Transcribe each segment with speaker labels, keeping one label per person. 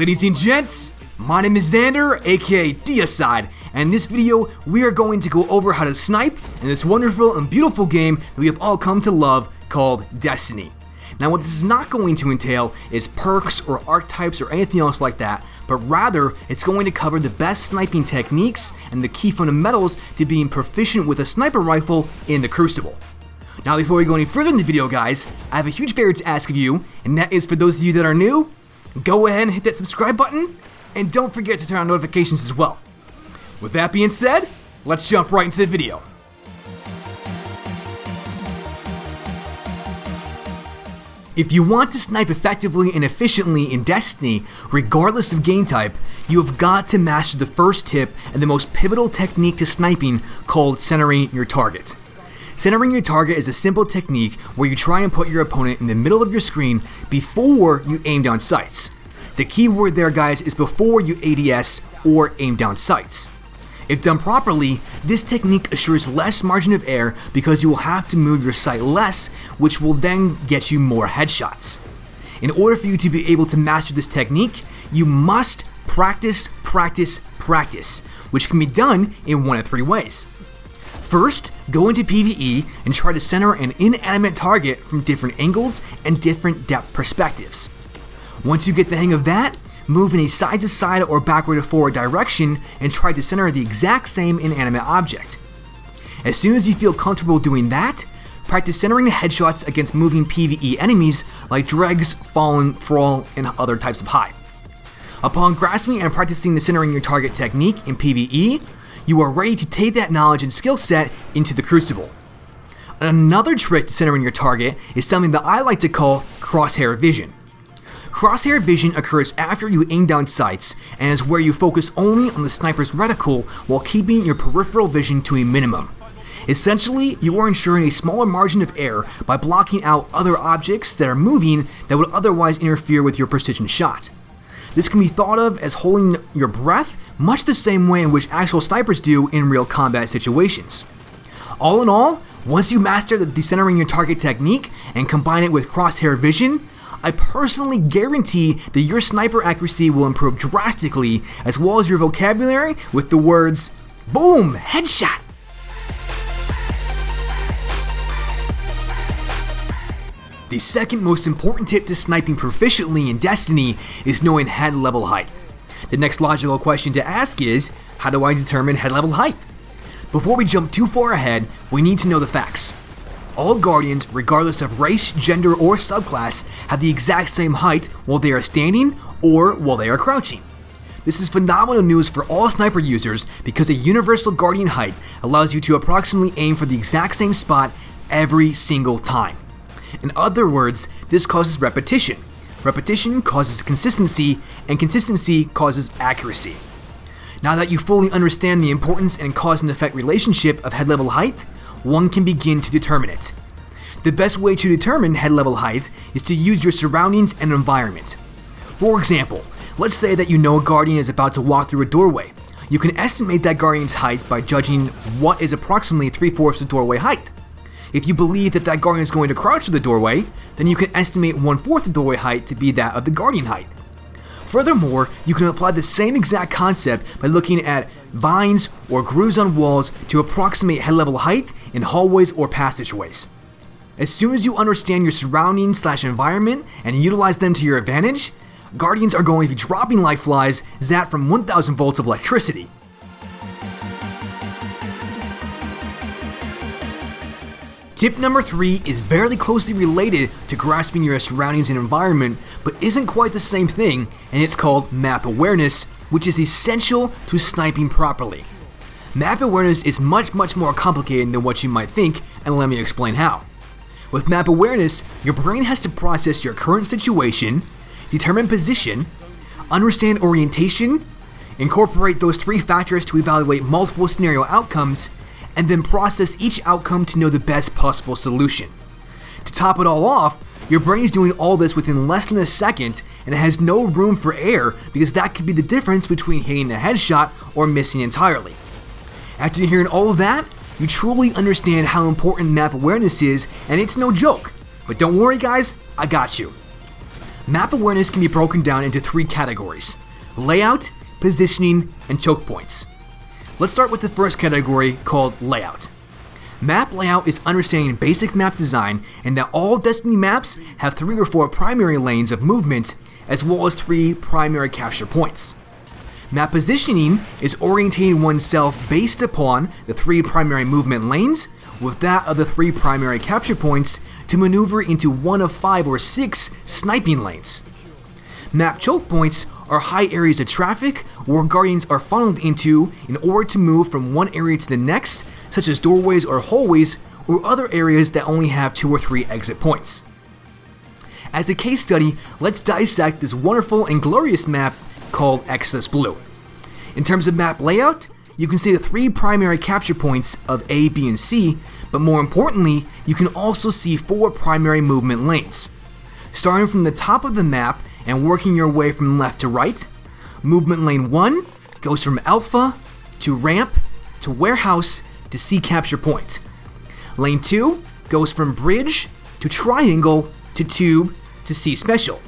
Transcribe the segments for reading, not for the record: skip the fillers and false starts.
Speaker 1: Ladies and gents, my name is Xander, aka Deislayers, and in this video we are going to go over how to snipe in this wonderful and beautiful game that we have all come to love called Destiny. Now what this is not going to entail is perks or archetypes or anything else like that, but rather it's going to cover the best sniping techniques and the key fundamentals to being proficient with a sniper rifle in the Crucible. Now before we go any further in the video guys, I have a huge favor to ask of you, and that is for those of you that are new, go ahead and hit that subscribe button, and don't forget to turn on notifications as well. With that being said, let's jump right into the video. If you want to snipe effectively and efficiently in Destiny, regardless of game type, you have got to master the first tip and the most pivotal technique to sniping called centering your target. Centering your target is a simple technique where you try and put your opponent in the middle of your screen before you aim down sights. The key word there guys is before you ADS or aim down sights. If done properly, this technique assures less margin of error because you will have to move your sight less, which will then get you more headshots. In order for you to be able to master this technique, you must practice, which can be done in one of three ways. First, go into PvE and try to center an inanimate target from different angles and different depth perspectives. Once you get the hang of that, move in a side to side or backward to forward direction and try to center the exact same inanimate object. As soon as you feel comfortable doing that, practice centering the headshots against moving PvE enemies like dregs, fallen, thrall, and other types of hive. Upon grasping and practicing the centering your target technique in PvE, you are ready to take that knowledge and skill set into the Crucible. Another trick to centering your target is something that I like to call crosshair vision. Crosshair vision occurs after you aim down sights and is where you focus only on the sniper's reticle while keeping your peripheral vision to a minimum. Essentially, you are ensuring a smaller margin of error by blocking out other objects that are moving that would otherwise interfere with your precision shot. This can be thought of as holding your breath, much the same way in which actual snipers do in real combat situations. All in all, once you master the decentering your target technique and combine it with crosshair vision, I personally guarantee that your sniper accuracy will improve drastically, as well as your vocabulary with the words, boom, headshot. The second most important tip to sniping proficiently in Destiny is knowing head level height. The next logical question to ask is, how do I determine head level height? Before we jump too far ahead, we need to know the facts. All Guardians, regardless of race, gender, or subclass, have the exact same height while they are standing or while they are crouching. This is phenomenal news for all sniper users because a universal Guardian height allows you to approximately aim for the exact same spot every single time. In other words, this causes repetition. Repetition causes consistency, and consistency causes accuracy. Now that you fully understand the importance and cause and effect relationship of head level height, one can begin to determine it. The best way to determine head level height is to use your surroundings and environment. For example, let's say that you know a Guardian is about to walk through a doorway. You can estimate that Guardian's height by judging what is approximately 3/4 the doorway height. If you believe that Guardian is going to crouch through the doorway, then you can estimate 1/4 the doorway height to be that of the Guardian height. Furthermore, you can apply the same exact concept by looking at vines or grooves on walls to approximate head level height in hallways or passageways. As soon as you understand your surroundings/environment and utilize them to your advantage, Guardians are going to be dropping like flies, zapped from 1000 volts of electricity. Tip number 3 is very closely related to grasping your surroundings and environment, but isn't quite the same thing, and it's called map awareness, which is essential to sniping properly. Map awareness is much more complicated than what you might think, and let me explain how. With map awareness, your brain has to process your current situation, determine position, understand orientation, incorporate those 3 factors to evaluate multiple scenario outcomes, and then process each outcome to know the best possible solution. To top it all off, your brain is doing all this within less than a second, and it has no room for error because that could be the difference between hitting a headshot or missing entirely. After hearing all of that, you truly understand how important map awareness is, and it's no joke. But don't worry guys, I got you. Map awareness can be broken down into 3 categories: layout, positioning, and choke points. Let's start with the first category called layout. Map layout is understanding basic map design and that all Destiny maps have 3 or 4 primary lanes of movement as well as 3 primary capture points. Map positioning is orientating oneself based upon the 3 primary movement lanes with that of the 3 primary capture points to maneuver into one of 5 or 6 sniping lanes. Map choke points are high areas of traffic where guardians are funneled into in order to move from one area to the next, such as doorways or hallways, or other areas that only have 2 or 3 exit points. As a case study, let's dissect this wonderful and glorious map called Excess Blue. In terms of map layout, you can see the 3 primary capture points of A, B, and C, but more importantly, you can also see 4 primary movement lanes. Starting from the top of the map and working your way from left to right, movement lane 1 goes from Alpha to Ramp to Warehouse to C capture point. Lane 2 goes from Bridge to Triangle to Tube to C special.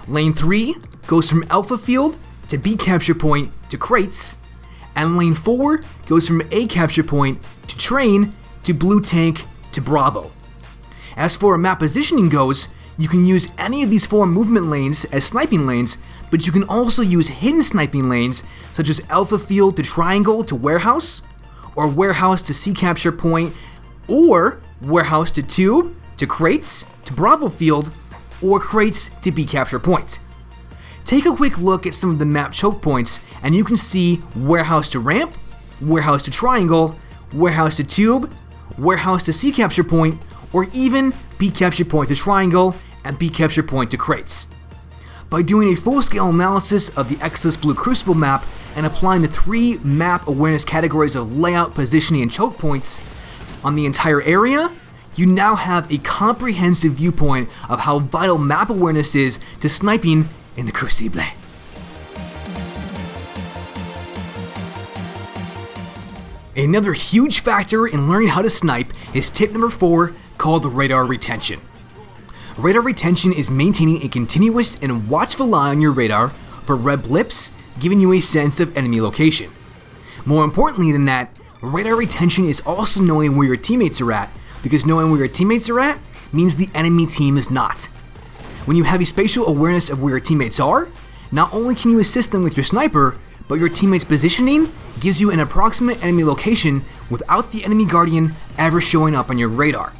Speaker 1: Lane 3 goes from Alpha Field to B capture point to Crates, and Lane 4 goes from A capture point to Train to Blue Tank to Bravo. As for map positioning goes, you can use any of these 4 movement lanes as sniping lanes, but you can also use hidden sniping lanes such as Alpha Field to Triangle to Warehouse, or Warehouse to C capture point, or Warehouse to Tube to Crates to Bravo Field, or Crates to B capture point. Take a quick look at some of the map choke points and you can see Warehouse to Ramp, Warehouse to Triangle, Warehouse to Tube, Warehouse to C capture point, or even B capture point to Triangle and B capture point to Crates. By doing a full-scale analysis of the Excess Blue Crucible map and applying the 3 map awareness categories of layout, positioning, and choke points on the entire area, you now have a comprehensive viewpoint of how vital map awareness is to sniping in the Crucible. Another huge factor in learning how to snipe is tip number 4, called radar retention. Radar retention is maintaining a continuous and watchful eye on your radar for red blips, giving you a sense of enemy location. More importantly than that, radar retention is also knowing where your teammates are at, because knowing where your teammates are at means the enemy team is not. When you have a spatial awareness of where your teammates are, not only can you assist them with your sniper, but your teammate's positioning gives you an approximate enemy location without the enemy guardian ever showing up on your radar.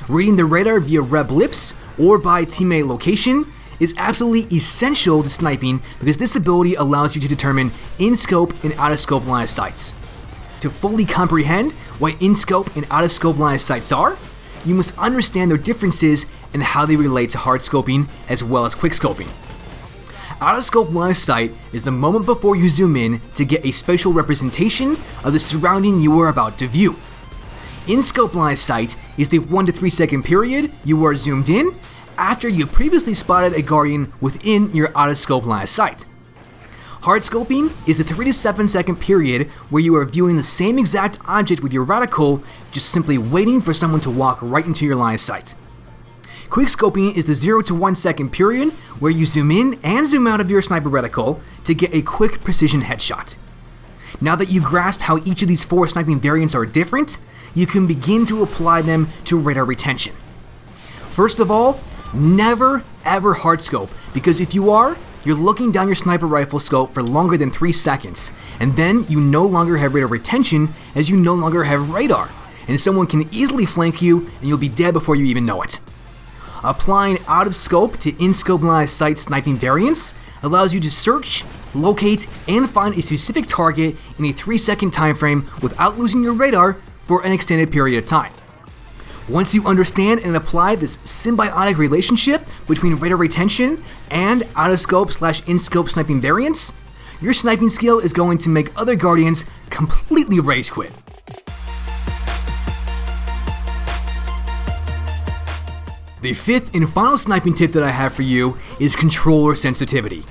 Speaker 1: Reading the radar via red blips or by teammate location is absolutely essential to sniping because this ability allows you to determine in-scope and out-of-scope line of sights. To fully comprehend what in-scope and out-of-scope line of sights are, you must understand their differences and how they relate to hard scoping as well as quick scoping. Out-of-scope line of sight is the moment before you zoom in to get a spatial representation of the surrounding you are about to view. In-scope line of sight is the 1 to 3 second period you are zoomed in after you previously spotted a guardian within your out-of-scope line of sight. Hard scoping is a 3 to 7 second period where you are viewing the same exact object with your reticle, just simply waiting for someone to walk right into your line of sight. Quick scoping is the 0 to 1 second period where you zoom in and zoom out of your sniper reticle to get a quick precision headshot. Now that you grasp how each of these 4 sniping variants are different, you can begin to apply them to radar retention. First of all, never ever hard scope, because if you are, you're looking down your sniper rifle scope for longer than 3 seconds, and then you no longer have radar retention as you no longer have radar, and someone can easily flank you and you'll be dead before you even know it. Applying out of scope to in-scope line of sight sniping variants allows you to search, locate, and find a specific target in a 3-second time frame without losing your radar for an extended period of time. Once you understand and apply this symbiotic relationship between radar retention and out-of-scope/in-scope sniping variants, your sniping skill is going to make other guardians completely rage quit. The 5th and final sniping tip that I have for you is controller sensitivity.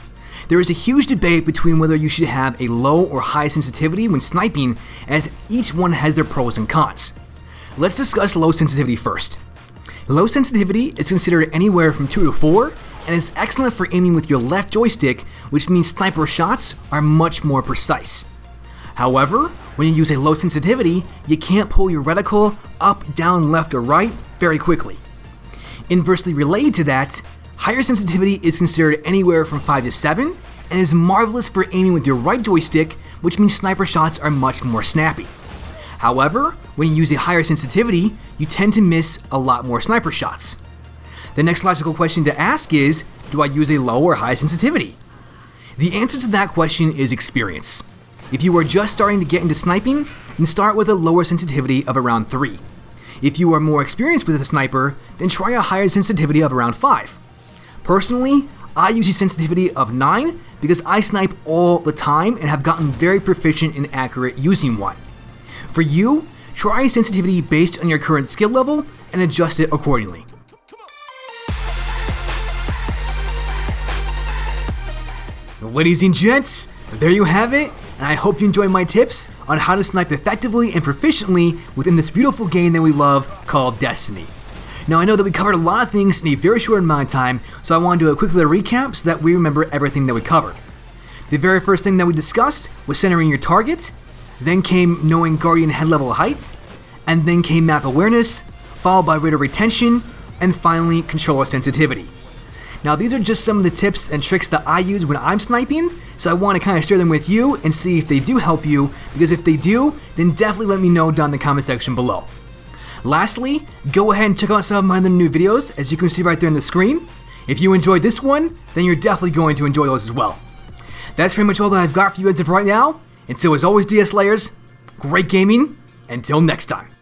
Speaker 1: There is a huge debate between whether you should have a low or high sensitivity when sniping, as each one has their pros and cons. Let's discuss low sensitivity first. Low sensitivity is considered anywhere from 2 to 4 and it's excellent for aiming with your left joystick, which means sniper shots are much more precise. However, when you use a low sensitivity, you can't pull your reticle up, down, left, or right very quickly. Inversely related to that, higher sensitivity is considered anywhere from 5 to 7 and is marvelous for aiming with your right joystick, which means sniper shots are much more snappy. However, when you use a higher sensitivity, you tend to miss a lot more sniper shots. The next logical question to ask is, do I use a low or high sensitivity? The answer to that question is experience. If you are just starting to get into sniping, then start with a lower sensitivity of around 3. If you are more experienced with a sniper, then try a higher sensitivity of around 5. Personally, I use a sensitivity of 9 because I snipe all the time and have gotten very proficient and accurate using one. For you, try a sensitivity based on your current skill level and adjust it accordingly. Ladies and gents, there you have it, and I hope you enjoyed my tips on how to snipe effectively and proficiently within this beautiful game that we love called Destiny. Now I know that we covered a lot of things in a very short amount of time, so I want to do a quick little recap so that we remember everything that we covered. The very first thing that we discussed was centering your target, then came knowing Guardian head level height, and then came map awareness, followed by radar retention, and finally controller sensitivity. Now these are just some of the tips and tricks that I use when I'm sniping, so I want to kind of share them with you and see if they do help you, because if they do, then definitely let me know down in the comment section below. Lastly, go ahead and check out some of my other new videos, as you can see right there on the screen. If you enjoyed this one, then you're definitely going to enjoy those as well. That's pretty much all that I've got for you as of right now, and so as always, Deislayers, great gaming, until next time.